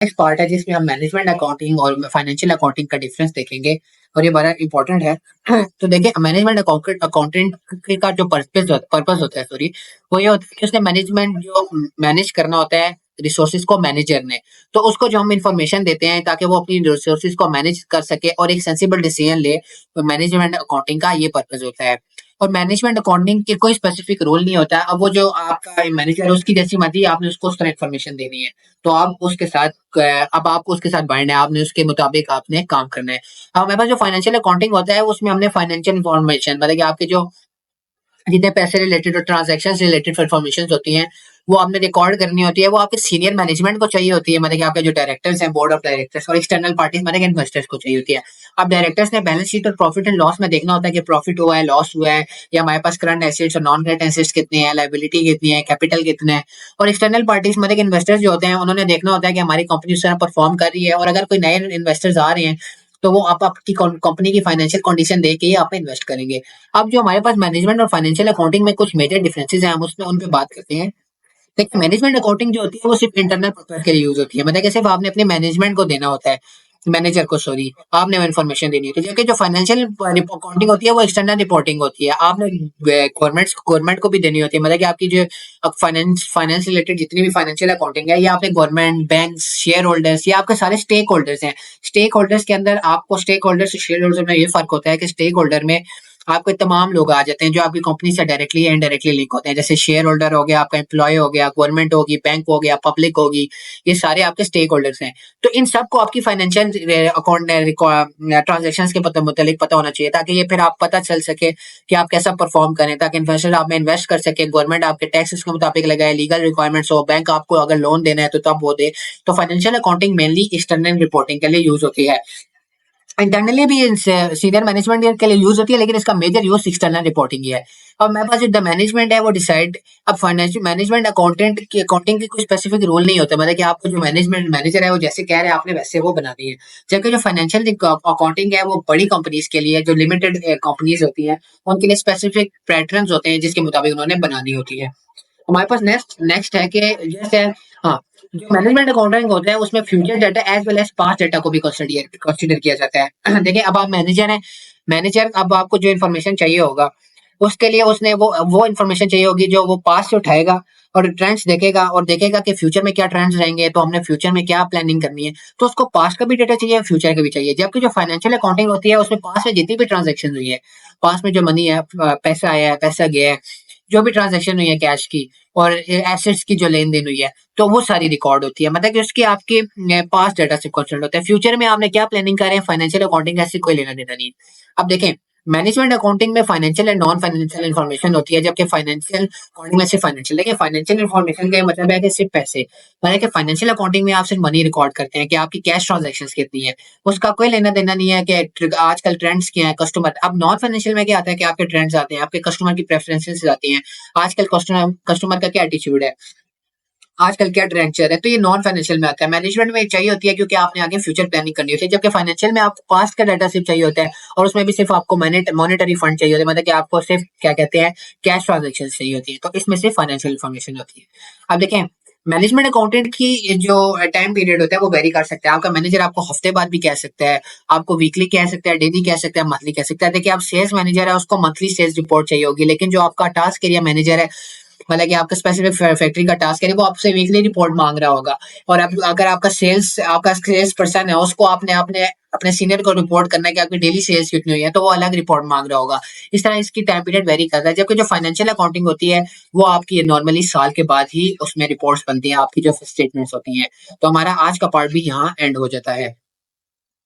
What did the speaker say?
Next part है जिसमें हम मैनेजमेंट अकाउंटिंग और फाइनेंशियल अकाउंटिंग का डिफरेंस देखेंगे और ये बड़ा इंपॉर्टेंट है। तो देखिए मैनेजमेंट अकाउंटेंट का जो पर्पस होता है, सॉरी, वो ये होता है कि उसने मैनेजमेंट जो मैनेज करना होता है रिसोर्सेज को मैनेजर ने, तो उसको जो हम इंफॉर्मेशन देते हैं ताकि वो अपनी रिसोर्सेज को मैनेज कर सके और एक सेंसिबल डिसीजन ले, तो मैनेजमेंट अकाउंटिंग का ये पर्पस होता है। और मैनेजमेंट अकाउंटिंग के कोई स्पेसिफिक रोल नहीं होता है। अब वो जो आपका मैनेजर है उसकी जैसी मर्जी आपने उसको उस तरह इन्फॉर्मेशन देनी है, तो आप उसके साथ अब आपको उसके साथ बाइंड है, आपने उसके मुताबिक आपने काम करना है। अब हमारे पास जो फाइनेंशियल अकाउंटिंग होता है उसमें हमने फाइनेंशियल इन्फॉर्मेशन मतलब कि आपके जो जितने पैसे रिलेटेड और ट्रांजैक्शन रिलेटेड इन्फॉर्मेशन होती हैं वो आपने रिकॉर्ड करनी होती है। वो आपके सीनियर मैनेजमेंट को चाहिए होती है, मतलब कि आपके जो डायरेक्टर्स हैं, बोर्ड ऑफ डायरेक्टर्स और एक्सटर्नल पार्टीज मतलब इन्वेस्टर्स को चाहिए होती है। अब डायरेक्टर्स ने बैलेंस शीट और प्रॉफिट एंड लॉस में देखना होता है कि प्रॉफिट हुआ है, लॉस हुआ है, या हमारे पास करंट एसेट्स और नॉन करंट एसेट्स कितने हैं, लाइबिलिटी कितनी है, कैपिटल कितना है। और एक्सटर्नल पार्टीज मतलब इन्वेस्टर्स जो होते हैं उन्होंने देखना होता है कि हमारी कंपनी उस तरह परफॉर्म कर रही है, और अगर कोई नए इन्वेस्टर्स आ रहे हैं तो वो आप आपकी कंपनी की फाइनेंशियल कंडीशन देख के ही आप इन्वेस्ट करेंगे। अब जो हमारे पास मैनेजमेंट और फाइनेंशियल अकाउंटिंग में कुछ मेजर डिफरेंसेस हैं, हम उसमें उन पे बात करते हैं। देखिए मैनेजमेंट अकाउंटिंग जो होती है वो सिर्फ इंटरनल पर्पज के लिए यूज होती है, मतलब कि सिर्फ आपने अपने मैनेजमेंट को देना होता है, मैनेजर को, सॉरी, आपने वो इन्फॉर्मेशन देनी होती है। जबकि जो फाइनेंशियल अकाउंटिंग होती है वो एक्सटर्नल रिपोर्टिंग होती है, आपने गवर्नमेंट को भी देनी होती है। मतलब कि आपकी जो फाइनेंस रिलेटेड जितनी भी फाइनेंशियल अकाउंटिंग है ये आपने गवर्नमेंट, बैंक, शेयर होल्डर्स, ये आपके सारे स्टेक होल्डर्स हैं। स्टेक होल्डर्स के अंदर आपको स्टेक होल्डर से शेयर होल्डर में ये फर्क होता है कि स्टेक होल्डर में आपके तमाम लोग आ जाते हैं जो आपकी कंपनी से डायरेक्टली या इनडायरेक्टली लिंक होते हैं, जैसे शेयर होल्डर हो गया, आपका एम्प्लॉय हो गया, गवर्नमेंट होगी, बैंक हो गया, पब्लिक होगी, ये सारे आपके स्टेक होल्डर्स हैं। तो इन सबको आपकी फाइनेंशियल अकाउंट ट्रांजेक्शन के मुतालिक पता होना चाहिए, ताकि ये फिर आप पता चल सके कि आप कैसा परफॉर्म करें, ताकि इन्वेस्टर आप में इन्वेस्ट कर सके, गवर्नमेंट आपके टैक्सेस के मुताबिक लगाए, लीगल रिक्वायरमेंट्स हो, बैंक आपको अगर लोन देना है तो तब वो दे। तो financial accounting mainly external reporting के लिए यूज होती है। इंटरनली भी सीनियर मैनेजमेंट के लिए यूज होती है, लेकिन इसका मेजर यूज एक्सटर्नल रिपोर्टिंग ही है। और मेरे पास जो द मैनेजमेंट है वो डिसाइड, अब फाइनेंशियल मैनेजमेंट अकाउंटेंट की अकाउंटिंग की कोई स्पेसिफिक रोल नहीं होता, मतलब कि आपको जो मैनेजमेंट मैनेजर है वो जैसे कह रहे हैं आपने वैसे वो बनानी है। जबकि जो फाइनेंशियल अकाउंटिंग है वो बड़ी कंपनीज के लिए, जो लिमिटेड कंपनीज होती है उनके लिए स्पेसिफिक पैटर्न होते हैं जिसके मुताबिक उन्होंने बनानी होती है। हमारे पास नेक्स्ट नेक्स्ट है कि जैसे, हाँ, जो मैनेजमेंट अकाउंटिंग होता है उसमें future data as well as past data को भी कंसीडर किया जाता है। देखिए अब आप मैनेजर हैं, मैनेजर अब आपको जो इन्फॉर्मेशन चाहिए होगा उसके लिए उसने वो इन्फॉर्मेशन चाहिए होगी जो वो पास्ट से उठाएगा और ट्रेंड्स देखेगा और देखेगा कि फ्यूचर में क्या ट्रेंड्स रहेंगे, तो हमने फ्यूचर में क्या प्लानिंग करनी है। तो उसको पास्ट का भी डाटा चाहिए, फ्यूचर का भी चाहिए। जबकि जो फाइनेंशियल अकाउंटिंग होती है उसमें पास्ट में जितनी भी ट्रांजेक्शन हुई है, पास्ट में जो मनी है, पैसा आया है, पैसा गया है, जो भी ट्रांजैक्शन हुई है कैश की और एसेट्स की जो लेन देन हुई है, तो वो सारी रिकॉर्ड होती है। मतलब कि उसकी आपके पास्ट डाटा से कंसर्न होता है। फ्यूचर में आपने क्या प्लानिंग कर रहे हैं, फाइनेंशियल अकाउंटिंग ऐसे कोई लेना देना नहीं। अब देखें मैनेजमेंट अकाउंटिंग में financial and non financial information होती है, जबकि फाइनेंशियल अकाउंटिंग में सिर्फ फाइनेंशियल। देखिए फाइनेंशियल इन्फॉर्मेशन का मतलब है कि सिर्फ पैसे, मतलब कि फाइनेंशियल अकाउंटिंग में आप सिर्फ मनी रिकॉर्ड करते हैं कि आपकी कैश ट्रांजेक्शन कितनी है, उसका कोई लेना देना नहीं है कि आजकल ट्रेंड्स क्या है, कस्टमर। अब नॉन फाइनेंशियल में क्या आता है कि आपके ट्रेंड्स आते हैं, आपके कस्टमर की प्रेफरेंसेस आती हैं, आजकल कस्टमर का क्या एटीट्यूड है, आजकल क्या ट्रेंड चल रहा है, तो ये नॉन फाइनेंशियल में आता है। मैनेजमेंट में चाहिए होती है क्योंकि आपने आगे फ्यूचर प्लानिंग करनी होती है, जबकि फाइनेंशियल में आपको पास्ट का डाटा सिर्फ चाहिए होता है, और उसमें भी सिर्फ आपको मॉनेटरी फंड चाहिए होता है, मतलब कि आपको सिर्फ क्या कहते हैं कैश ट्रांजेक्शन चाहिए होती है। तो इसमें सिर्फ फाइनेंशियल इन्फॉर्मेशन होती है। अब देखें मैनेजमेंट अकाउंटेंट की जो टाइम पीरियड होता है वो वेरी कर सकता है। आपका मैनेजर आपको हफ्ते बाद भी कह सकता है, आपको वीकली कह सकता है, डेली कह सकता है, मंथली कह सकता है। देखिए आप सेल्स मैनेजर है, उसको मंथली सेल्स रिपोर्ट चाहिए होगी, लेकिन जो आपका टास्क एरिया मैनेजर है, मतलब कि आपका स्पेसिफिक फैक्ट्री का टास्क है, वो आपसे वीकली रिपोर्ट मांग रहा होगा। और अब अगर आपका सेल्स पर्सन है, उसको आपने अपने अपने सीनियर को रिपोर्ट करना है कि आपकी डेली सेल्स कितनी हुई है, तो वो अलग रिपोर्ट मांग रहा होगा। इस तरह इसकी टाइम पीरियड वेरी करता है। जबकि जो फाइनेंशियल अकाउंटिंग होती है वो आपकी नॉर्मली साल के बाद ही उसमें रिपोर्ट्स बनती हैं, आपकी जो स्टेटमेंट्स होती हैं। तो हमारा आज का पार्ट भी यहाँ एंड हो जाता है।